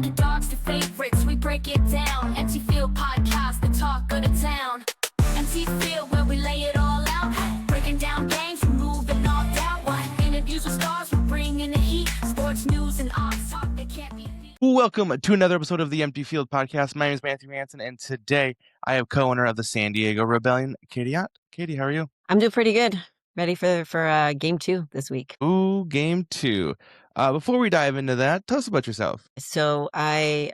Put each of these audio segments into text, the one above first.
underdogs to favorites, we break it down. Empty Field Podcast, the talk of the town. Empty Field, where we lay it all out. Breaking down games, removing all doubt. Interviews with stars, we're bringing the heat. Sports news and odds talk that can't be beat. Welcome to another episode of the Empty Field Podcast. My name is Matthew Manson, and today I have co-owner of the San Diego Rebellion, Katie Ott. Katie, how are you? I'm doing pretty good. Ready for game 2 this week. Ooh, game 2. Before we dive into that, tell us about yourself. So I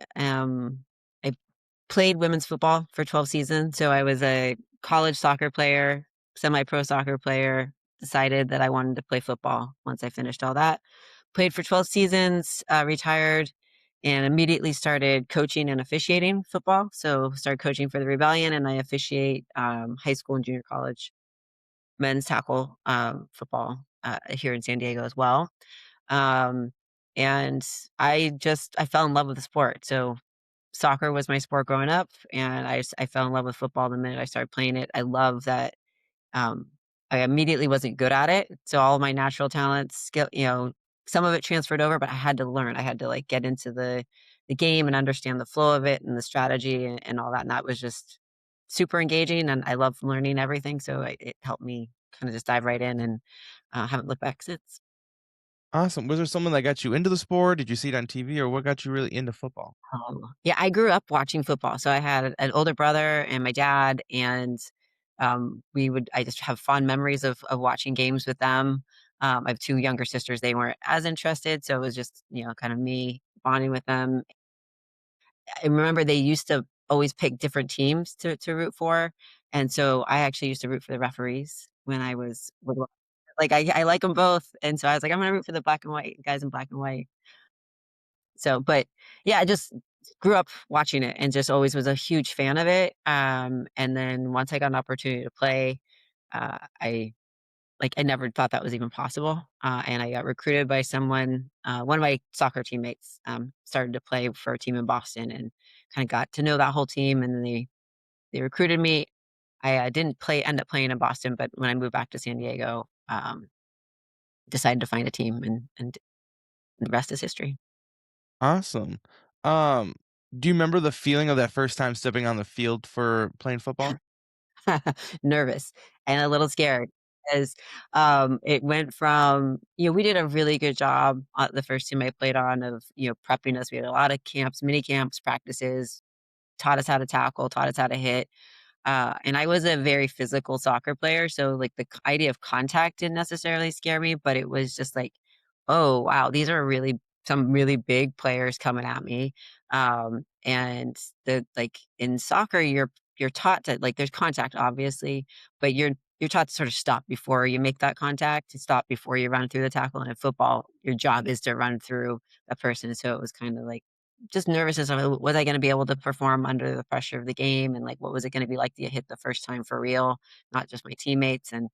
played women's football for 12 seasons. So I was a college soccer player, semi-pro soccer player, decided that I wanted to play football once I finished all that. Played for 12 seasons, retired, and immediately started coaching and officiating football. So started coaching for the Rebellion, and I officiate high school and junior college men's tackle football here in San Diego as well. And I fell in love with the sport. So soccer was my sport growing up, and I fell in love with football the minute I started playing it. I love that I immediately wasn't good at it. So all of my natural talents, skill, some of it transferred over, but I had to learn. I had to get into the game and understand the flow of it and the strategy and all that. And that was just super engaging, and I love learning everything. So it helped me kind of just dive right in, and haven't looked back since. Awesome. Was there someone that got you into the sport? Did you see it on TV, or what got you really into football? Yeah, I grew up watching football. So I had an older brother and my dad, and I just have fond memories of watching games with them. I have 2 younger sisters. They weren't as interested. So it was just, kind of me bonding with them. I remember they used to always pick different teams to root for. And so I actually used to root for the referees when I was little. Like I like them both. And so I was like, I'm going to root for the black and white guys in black and white. So, but yeah, I just grew up watching it and just always was a huge fan of it. And then once I got an opportunity to play, I never thought that was even possible. And I got recruited by someone, one of my soccer teammates, started to play for a team in Boston, and kind of got to know that whole team. And then they recruited me. I didn't end up playing in Boston, but when I moved back to San Diego, decided to find a team, and the rest is history. Awesome. Um, do you remember the feeling of that first time stepping on the field for playing football? Nervous and a little scared, as it went from, we did a really good job the first team I played on of, prepping us. We had a lot of camps, mini camps, practices, taught us how to tackle, taught us how to hit. And I was a very physical soccer player, so the idea of contact didn't necessarily scare me, but it was just like, oh wow, these are some really big players coming at me. And in soccer, you're taught to, there's contact obviously, but you're taught to sort of stop before you make that contact, to stop before you run through the tackle. And in football, your job is to run through a person. So it was kind of just nervousness of, was I going to be able to perform under the pressure of the game, and what was it going to be like to hit the first time for real, not just my teammates. And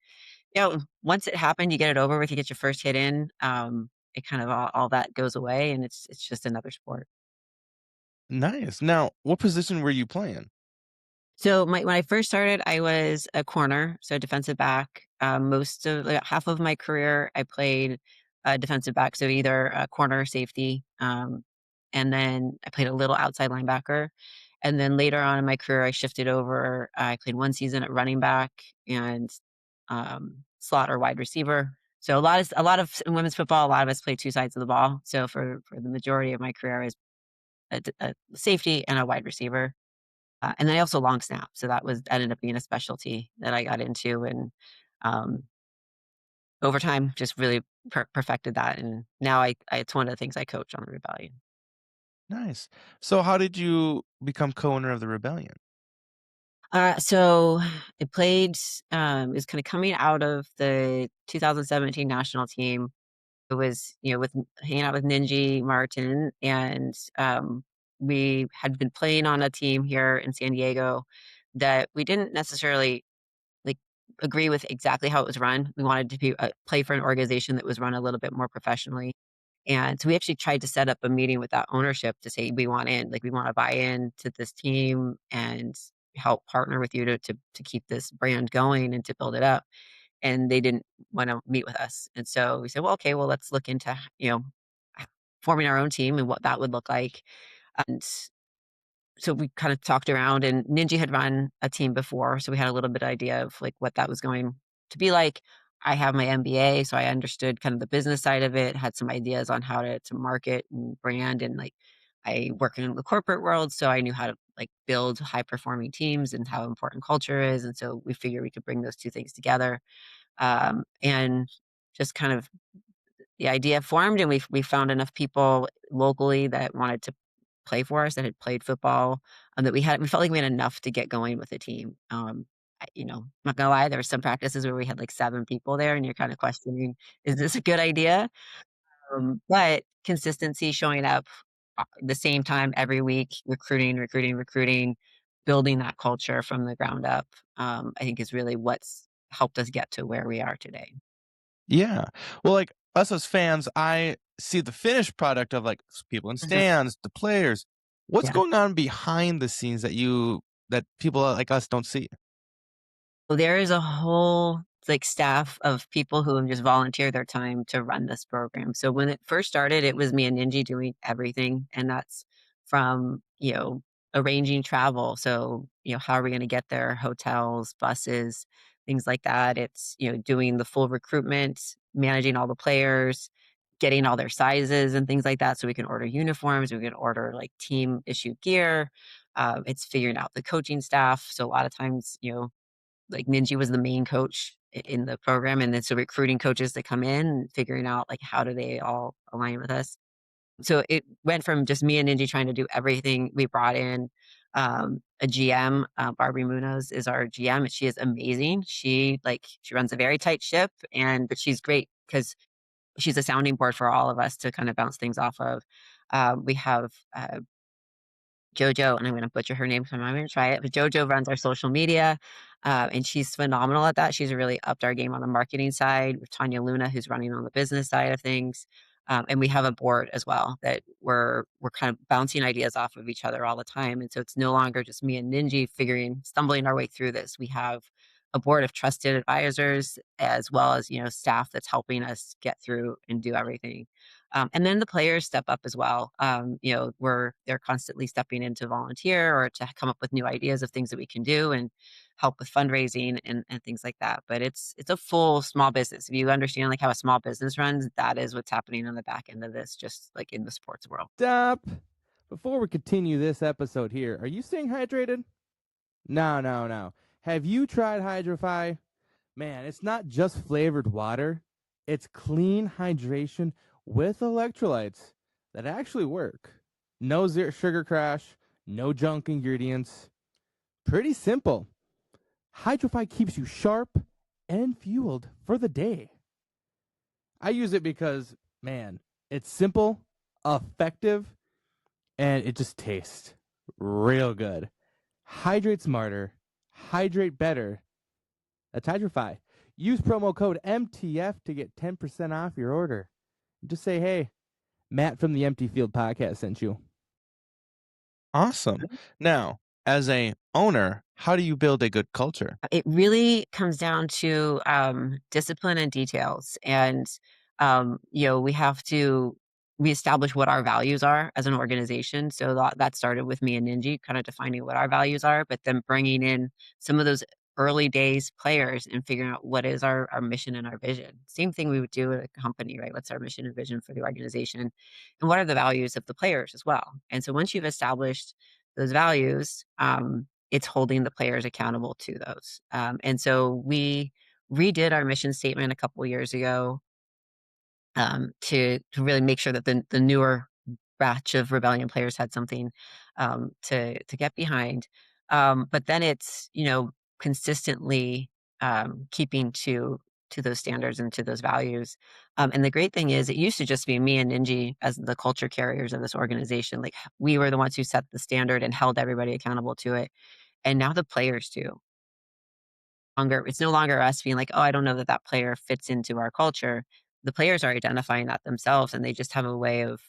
once it happened, you get it over with, you get your first hit in, it kind of all that goes away, and it's just another sport. Nice. Now, what position were you playing? So when I first started, I was a corner, so defensive back. Most of half of my career, I played defensive back, so either a corner, or safety, and then I played a little outside linebacker. And then later on in my career, I shifted over. I played 1 season at running back and slot or wide receiver. So a lot of in women's football, a lot of us play 2 sides of the ball. So for the majority of my career, I was a safety and a wide receiver. And then I also long snap. So that ended up being a specialty that I got into, and um, over time, just really perfected that. And now it's one of the things I coach on the Rebellion. Nice. So how did you become co-owner of the Rebellion? So it played, it was kind of coming out of the 2017 national team. It was, with hanging out with Ninji Martin, and we had been playing on a team here in San Diego that we didn't necessarily agree with exactly how it was run. We wanted to play for an organization that was run a little bit more professionally. And so we actually tried to set up a meeting with that ownership to say, we want we want to buy in to this team and help partner with you to keep this brand going and to build it up. And they didn't want to meet with us. And so we said, well, okay, well, let's look into, forming our own team and what that would look like. And so we kind of talked around, and Ninja had run a team before, so we had a little bit of idea of like what that was going to be like. I have my MBA, so I understood kind of the business side of it, had some ideas on how to market and brand, and like I work in the corporate world, so I knew how to like build high performing teams and how important culture is. And so we figured we could bring those two things together. And just kind of the idea formed, and we found enough people locally that wanted to play for us, that had played football, that we felt like we had enough to get going with the team. I'm not gonna lie, there were some practices where we had like 7 people there, and you're kind of questioning, is this a good idea? But consistency, showing up the same time every week, recruiting, recruiting, recruiting, building that culture from the ground up, I think is really what's helped us get to where we are today. Yeah. Well, like us as fans, I see the finished product of like people in Mhm. stands, the players. What's Yeah. going on behind the scenes that people like us don't see? So there is a whole like staff of people who have just volunteered their time to run this program. So when it first started, it was me and Ninji doing everything. And that's from, arranging travel. So, how are we going to get there? Hotels, buses, things like that. It's, doing the full recruitment, managing all the players, getting all their sizes and things like that. So we can order uniforms, we can order like team issue gear. It's figuring out the coaching staff. So a lot of times, like Ninja was the main coach in the program, and then so recruiting coaches that come in and figuring out like how do they all align with us. So it went from just me and Ninja trying to do everything. We brought in a GM, Barbie Munoz is our GM, and she is amazing. She runs a very tight ship, and but she's great because she's a sounding board for all of us to kind of bounce things off of. We have Jojo, and I'm gonna butcher her name, so I'm not gonna try it, but Jojo runs our social media, and she's phenomenal at that. She's really upped our game on the marketing side with Tanya Luna, who's running on the business side of things. And we have a board as well that we're kind of bouncing ideas off of each other all the time. And so it's no longer just me and Ninji stumbling our way through this. We have a board of trusted advisors as well as, staff that's helping us get through and do everything. And then the players step up as well. They're constantly stepping in to volunteer or to come up with new ideas of things that we can do and help with fundraising and things like that. But it's a full small business. If you understand like how a small business runs, that is what's happening on the back end of this, just like in the sports world. Stop. Before we continue this episode here, are you staying hydrated? No, no, no. Have you tried Hydrofy? Man, it's not just flavored water. It's clean hydration with electrolytes that actually work. No zero sugar crash, no junk ingredients. Pretty simple. Hydrofy keeps you sharp and fueled for the day. I use it because, man, it's simple, effective, and it just tastes real good. Hydrate smarter, hydrate better. That's Hydrofy. Use promo code MTF to get 10% off your order. Just say, hey, Matt from the Empty Field podcast sent you. Awesome. Now, as a owner, how do you build a good culture? It really comes down to discipline and details. And, we establish what our values are as an organization. So that started with me and Ninji, kind of defining what our values are, but then bringing in some of those early days players and figuring out what is our mission and our vision. Same thing we would do at a company, right? What's our mission and vision for the organization? And what are the values of the players as well? And so once you've established those values, it's holding the players accountable to those. And so we redid our mission statement a couple years ago to really make sure that the newer batch of rebellion players had something to get behind. But then it's consistently keeping to those standards and to those values. And the great thing is, it used to just be me and Ninji as the culture carriers of this organization. Like we were the ones who set the standard and held everybody accountable to it. And now the players do. It's no longer us being like, "Oh, I don't know that that player fits into our culture." The players are identifying that themselves, and they just have a way of,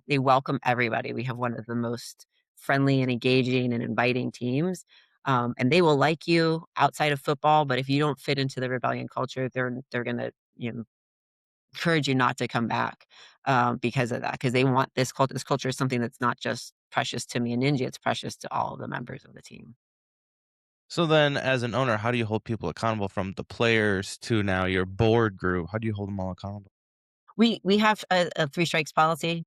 they welcome everybody. We have one of the most friendly and engaging and inviting teams, and they will like you outside of football, but if you don't fit into the rebellion culture, they're gonna, encourage you not to come back, because of that, because they want this culture. This culture is something that's not just precious to me and Ninja, it's precious to all of the members of the team. So then, as an owner, how do you hold people accountable from the players to now your board group? How do you hold them all accountable? We have a 3 strikes policy.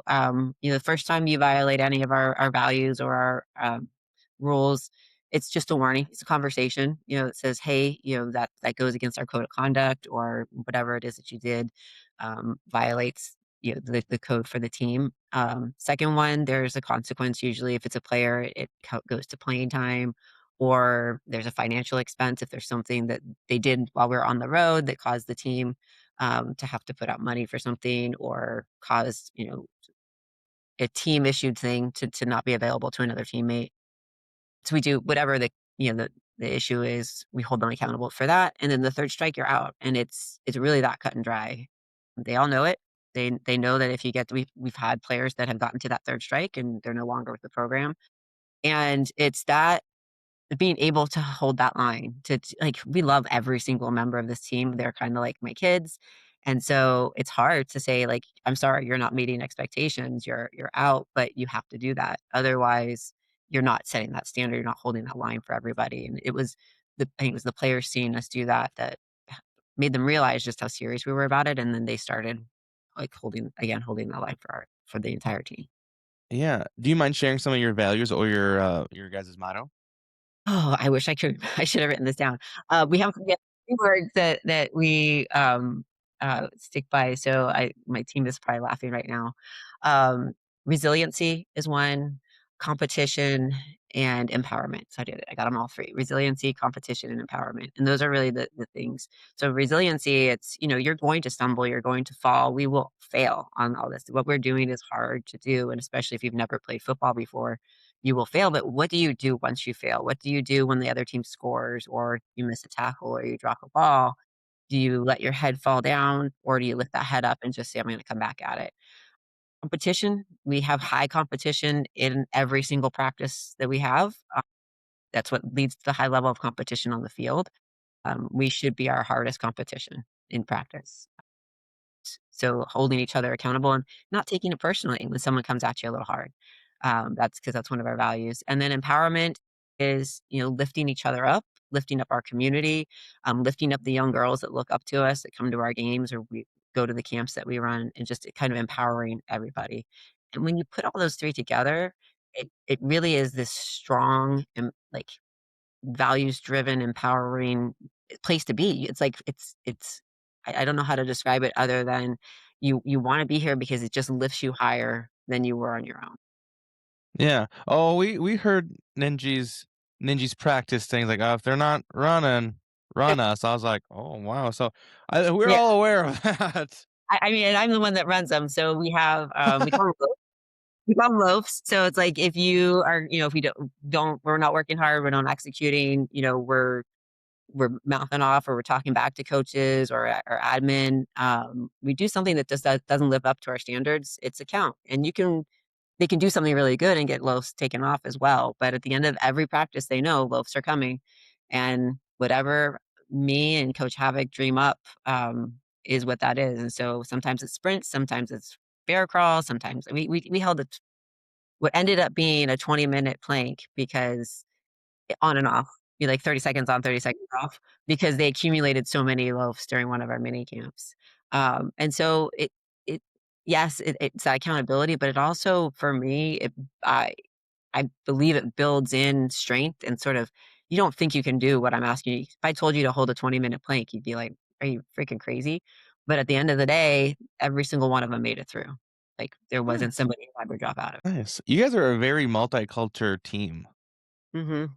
The first time you violate any of our values or our rules, it's just a warning. It's a conversation, that says, hey, that goes against our code of conduct or whatever it is that you did violates the code for the team. Second one, there's a consequence. Usually, if it's a player, it goes to playing time, or there's a financial expense if there's something that they did while we are on the road that caused the team to have to put out money for something or caused a team issued thing to not be available to another teammate. So we do whatever the issue is, we hold them accountable for that. And then the third strike, you're out. And it's really that cut and dry. They all know it. They know that if you get we've had players that have gotten to that third strike and they're no longer with the program. And it's that being able to hold that line like, we love every single member of this team. They're kinda like my kids, and so it's hard to say, like, "I'm sorry, you're not meeting expectations, you're out," but you have to do that. Otherwise, you're not setting that standard, you're not holding that line for everybody, and I think it was the players seeing us do that made them realize just how serious we were about it, and then they started, like, holding that line for the entire team. Yeah. Do you mind sharing some of your values or your guys' motto? Oh, I wish I could. I should have written this down. We have 3 words that we, stick by, so my team is probably laughing right now. Um, Resiliency is one, competition, and empowerment. So I did it. I got them all 3. Resiliency, competition, and empowerment, and those are really the things. So resiliency, it's, you're going to stumble, you're going to fall, we will fail on all this. What we're doing is hard to do, and especially if you've never played football before, you will fail, but what do you do once you fail? What do you do when the other team scores or you miss a tackle or you drop a ball? Do you let your head fall down or do you lift that head up and just say, I'm going to come back at it? Competition, we have high competition in every single practice that we have. That's what leads to the high level of competition on the field. We should be our hardest competition in practice. So holding each other accountable and not taking it personally when someone comes at you a little hard. That's because that's one of our values. And then empowerment is, lifting each other up, lifting up our community, lifting up the young girls that look up to us, that come to our games or we go to the camps that we run, and just kind of empowering everybody. And when you put all those 3 together, it really is this strong and like values driven, empowering place to be. It's like I don't know how to describe it other than you wanna be here because it just lifts you higher than you were on your own. Yeah. Oh, we heard Ninjas practice things like, if they're not running, run us. I was like, oh wow. So we're Yeah, all aware of that. I mean, and I'm the one that runs them, so we have, we call 'em loafs, so it's like if you are if we we're not working hard, we're not executing, we're mouthing off or we're talking back to coaches or admin, we do something that just doesn't live up to our standards, it's a count, and they can do something really good and get loafs taken off as well. But at the end of every practice, they know loafs are coming, and whatever me and Coach Havoc dream up is what that is. And so sometimes it's sprints, sometimes it's bear crawl, sometimes we held what ended up being a 20-minute plank because on and off, be like 30 seconds on, 30 seconds off, because they accumulated so many loaves during one of our mini camps. And so it yes, it's that accountability, but it also for me, I I believe it builds in strength and sort of you don't think you can do what I'm asking you. If I told you to hold a 20-minute plank, you'd be like, "Are you freaking crazy?" But at the end of the day, every single one of them made it through. Like there wasn't Nice. somebody who had to drop out of. Nice. You guys are a very multicultural team. Mhm.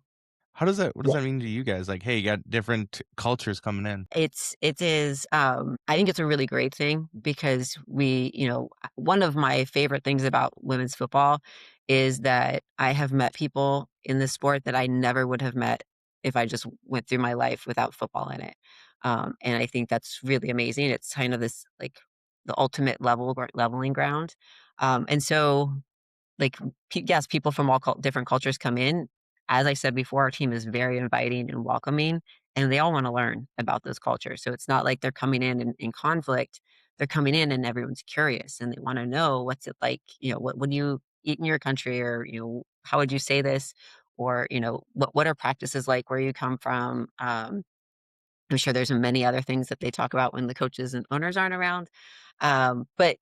What does that mean to you guys? Like, hey, you got different cultures coming in. It is, I think it's a really great thing because one of my favorite things about women's football is that I have met people in this sport that I never would have met if I just went through my life without football in it. And I think that's really amazing. It's kind of this like the ultimate leveling ground. And so like, yes, people from all different cultures come in. As I said before, our team is very inviting and welcoming, and they all wanna learn about those cultures. So it's not like they're coming in conflict. They're coming in and everyone's curious, and they wanna know what's it like, what do you eat in your country, or how would you say this, or what are practices like where you come from. I'm sure there's many other things that they talk about when the coaches and owners aren't around. But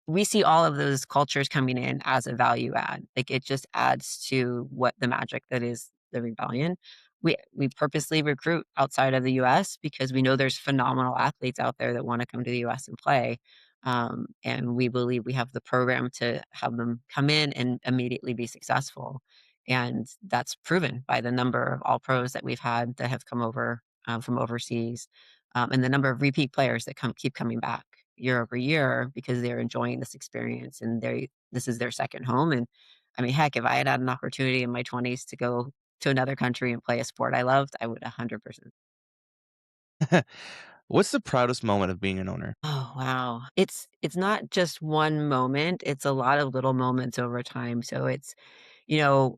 we see all of those cultures coming in as a value add. Like, it just adds to what the magic that is the rebellion. We purposely recruit outside of the US because we know there's phenomenal athletes out there that want to come to the US and play. And we believe we have the program to have them come in and immediately be successful. And that's proven by the number of all pros that we've had that have come over from overseas, and the number of repeat players that keep coming back year over year because they're enjoying this experience, and this is their second home. And I mean, heck, if I had an opportunity in my 20s to go to another country and play a sport I loved, I would 100%. What's the proudest moment of being an owner? Oh, wow. It's not just one moment, it's a lot of little moments over time. So it's, you know,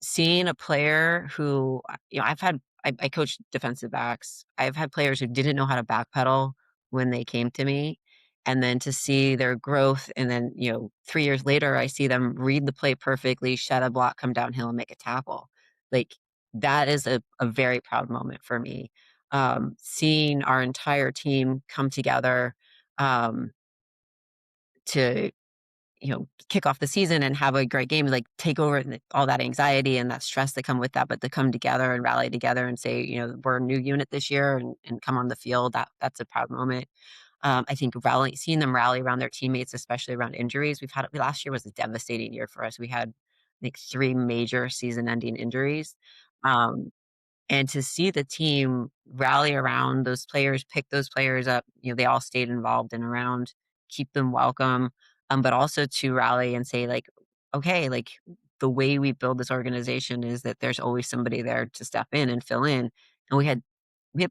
seeing a player who, I coached defensive backs. I've had players who didn't know how to backpedal when they came to me. And then to see their growth. And then, 3 years later, I see them read the play perfectly, shed a block, come downhill and make a tackle. Like, that is a very proud moment for me. Seeing our entire team come together, um, to kick off the season and have a great game, like, take over all that anxiety and that stress that come with that, but to come together and rally together and say, we're a new unit this year, and come on the field, that's a proud moment. I think seeing them rally around their teammates, especially around injuries. Last year was a devastating year for us. We had, like, 3 major season-ending injuries. Um, and to see the team rally around those players, pick those players up, they all stayed involved and around, keep them welcome, but also to rally and say, like, okay, like, the way we build this organization is that there's always somebody there to step in and fill in. And we had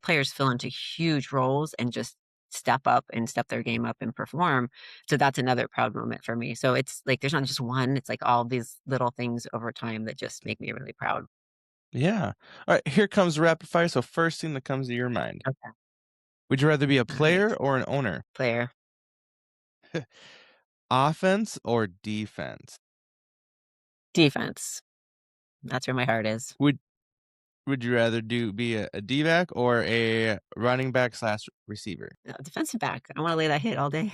players fill into huge roles and just step up and step their game up and perform. So that's another proud moment for me. So it's like there's not just one, it's like all these little things over time that just make me really proud. Yeah. All right, here comes rapid fire. So first thing that comes to your mind. Okay. Would you rather be a All right. player or an owner? Player. Offense or defense? Defense. That's where my heart is. Would would you rather be a D-back or a running back slash receiver? Defensive back. I wanna lay that hit all day.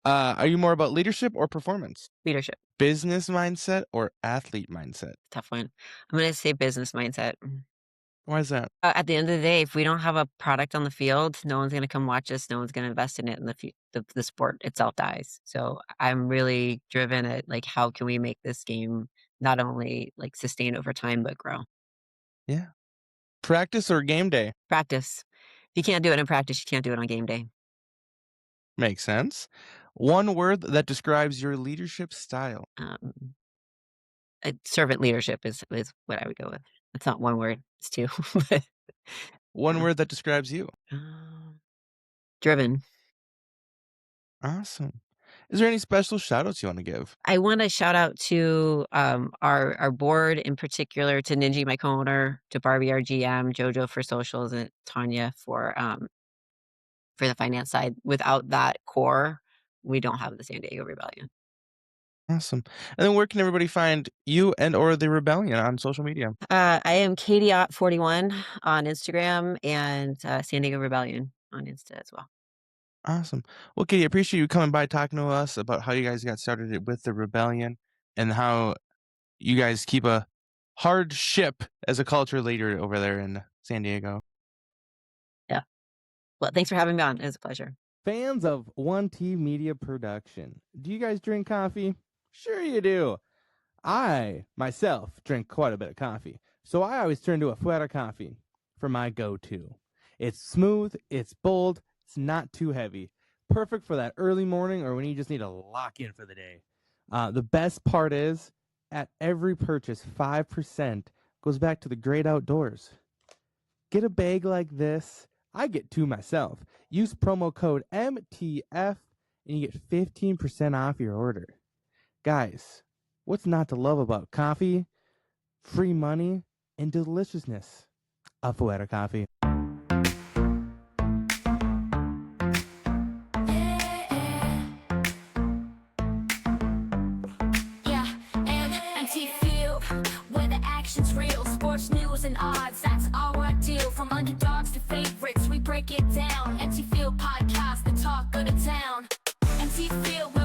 Are you more about leadership or performance? Leadership. Business mindset or athlete mindset? Tough one. I'm gonna say business mindset. Why is that? At the end of the day, if we don't have a product on the field, no one's gonna come watch us, no one's gonna invest in it, and the sport itself dies. So I'm really driven at, like, how can we make this game not only, like, sustain over time, but grow. Yeah. Practice or game day? Practice. If you can't do it in practice, you can't do it on game day. Makes sense. One word that describes your leadership style. Um, Servant leadership is what I would go with. It's not one word, it's 2. But, One uh, word that describes you. driven. Awesome. Is there any special shout outs you want to give? I wanna shout out to, our board, in particular, to Ninji, my co-owner, to Barbie, our GM, Jojo for socials, and Tanya for the finance side. Without that core, we don't have the San Diego Rebellion. Awesome. And then where can everybody find you and or the Rebellion on social media? I am Katie41 on Instagram, and San Diego Rebellion on Insta as well. Awesome. Well, Katie, I appreciate you coming by talking to us about how you guys got started with the Rebellion and how you guys keep a hard ship as a culture leader over there in San Diego. Yeah. Well, thanks for having me on. It was a pleasure. Fans of One T Media Production, do you guys drink coffee? Sure you do. I, myself, drink quite a bit of coffee, so I always turn to Afuera Coffee for my go-to. It's smooth, it's bold, it's not too heavy. Perfect for that early morning or when you just need to lock in for the day. The best part is, at every purchase, 5% goes back to the great outdoors. Get a bag like this. I get 2 myself. Use promo code MTF and you get 15% off your order. Guys, what's not to love about coffee, free money, and deliciousness? Afuera Coffee. action's real. Sports news and odds, that's our deal. From underdogs to favorites, we break it down. NT Field Podcast, the talk of the town. NT Field.